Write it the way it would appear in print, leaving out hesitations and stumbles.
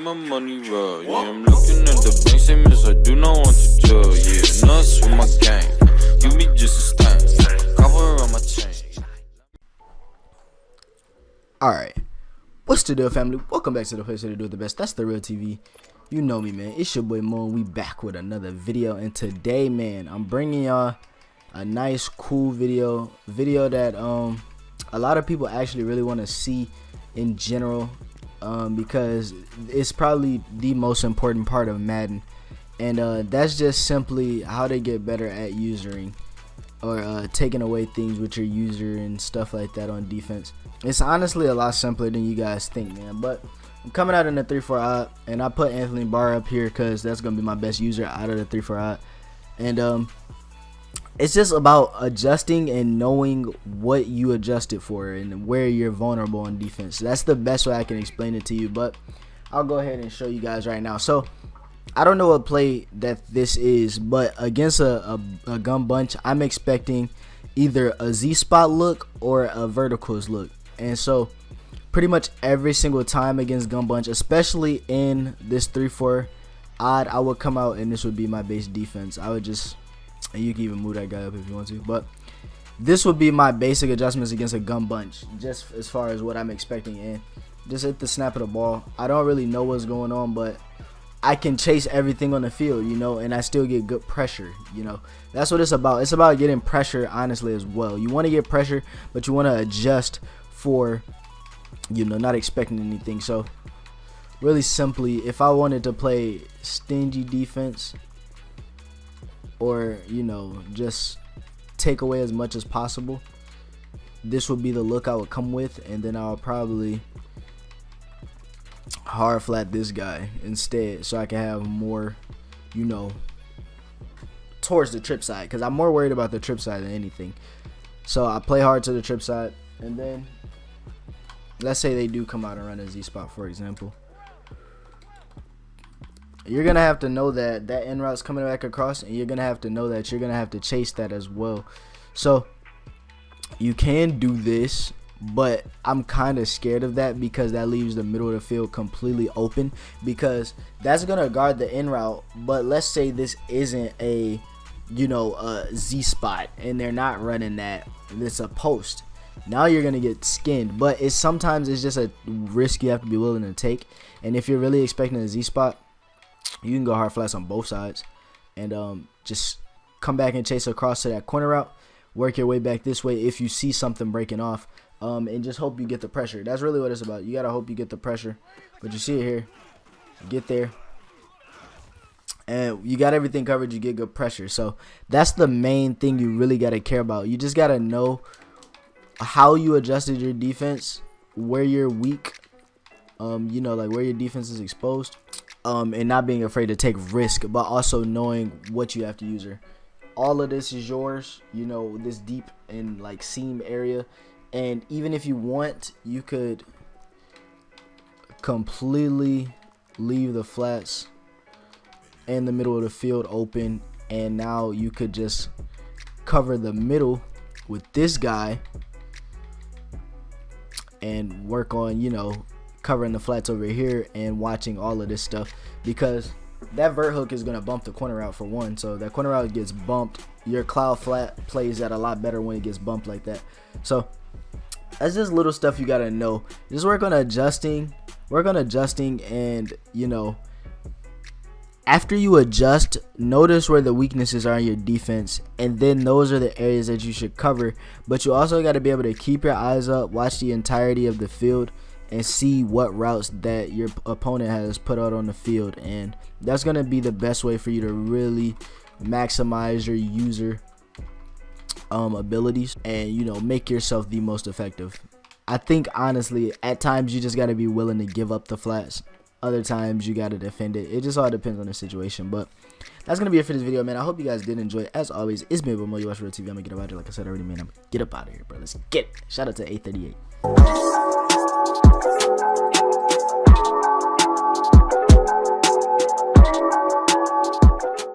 my money raw. Yeah, I'm looking at the bank statements. I do not want to jail. Yeah, nuts for my gang. You be just a stain. Cover on my chain. Alright, what's the deal, family? Welcome back to the place where they do it the best. That's the real TV. You know me, man. It's your boy Mo. We back with another video, and today, man, I'm bringing y'all a nice, cool video that a lot of people actually really want to see in general, because it's probably the most important part of Madden, and that's just simply how they get better at usering or taking away things with your user and stuff like that on defense. It's honestly a lot simpler than you guys think, man. But I'm coming out in the 3-4 odd, and I put Anthony Barr up here because that's gonna be my best user out of the 3-4 odd, and it's just about adjusting and knowing what you adjusted for and where you're vulnerable on defense. That's the best way I can explain it to you, but I'll go ahead and show you guys right now. So I don't know what play that this is, but against a gun bunch, I'm expecting either a Z spot look or a verticals look. And so pretty much every single time against gun bunch, especially in this 3-4 odd, I would come out and this would be my base defense. I would just, and you can even move that guy up if you want to, but this would be my basic adjustments against a gun bunch, just as far as what I'm expecting. And just hit the snap of the ball. I don't really know what's going on, but I can chase everything on the field, you know, and I still get good pressure, you know. That's what it's about. It's about getting pressure, honestly, as well. You want to get pressure, but you want to adjust for, you know, not expecting anything. So really simply, if I wanted to play stingy defense, or, you know, just take away as much as possible, this would be the look I would come with, and then I'll probably hard flat this guy instead, so I can have more, you know, towards the trip side, because I'm more worried about the trip side than anything. So I play hard to the trip side, and then let's say they do come out and run a Z spot, for example. You're gonna have to know that that end route's coming back across, and you're gonna have to know that you're gonna have to chase that as well. So you can do this, but I'm kind of scared of that because that leaves the middle of the field completely open, because that's gonna guard the end route. But let's say this isn't a, you know, a Z spot and they're not running that, it's a post. Now you're gonna get skinned, but sometimes it's just a risk you have to be willing to take. And if you're really expecting a Z spot, you can go hard flats on both sides and just come back and chase across to that corner route, work your way back this way if you see something breaking off, and just hope you get the pressure. That's really what it's about. You gotta hope you get the pressure. But you see it here, get there, and you got everything covered, you get good pressure. So that's the main thing you really gotta care about. You just gotta know how you adjusted your defense, where you're weak, you know, like where your defense is exposed, and not being afraid to take risk, but also knowing what you have to use her. All of this is yours, you know, this deep and like seam area. And even if you want, you could completely leave the flats in the middle of the field open, and now you could just cover the middle with this guy and work on, you know, covering the flats over here and watching all of this stuff, because that vert hook is going to bump the corner out for one. So that corner out gets bumped. Your cloud flat plays that a lot better when it gets bumped like that. So that's just little stuff you got to know. Just work on adjusting, and, you know, after you adjust, notice where the weaknesses are in your defense, and then those are the areas that you should cover. But you also got to be able to keep your eyes up, watch the entirety of the field, and see what routes that your opponent has put out on the field. And that's going to be the best way for you to really maximize your user abilities and, you know, make yourself the most effective. I think honestly at times you just got to be willing to give up the flats. Other times you got to defend it. It just all depends on the situation. But that's going to be it for this video, man. I hope you guys did enjoy it. As always, it's me, Mo. You watch Real TV. I'm going to get up out of here. Like I said already, man. I'm going to get up out of here, bro. Let's get it. Shout out to 838.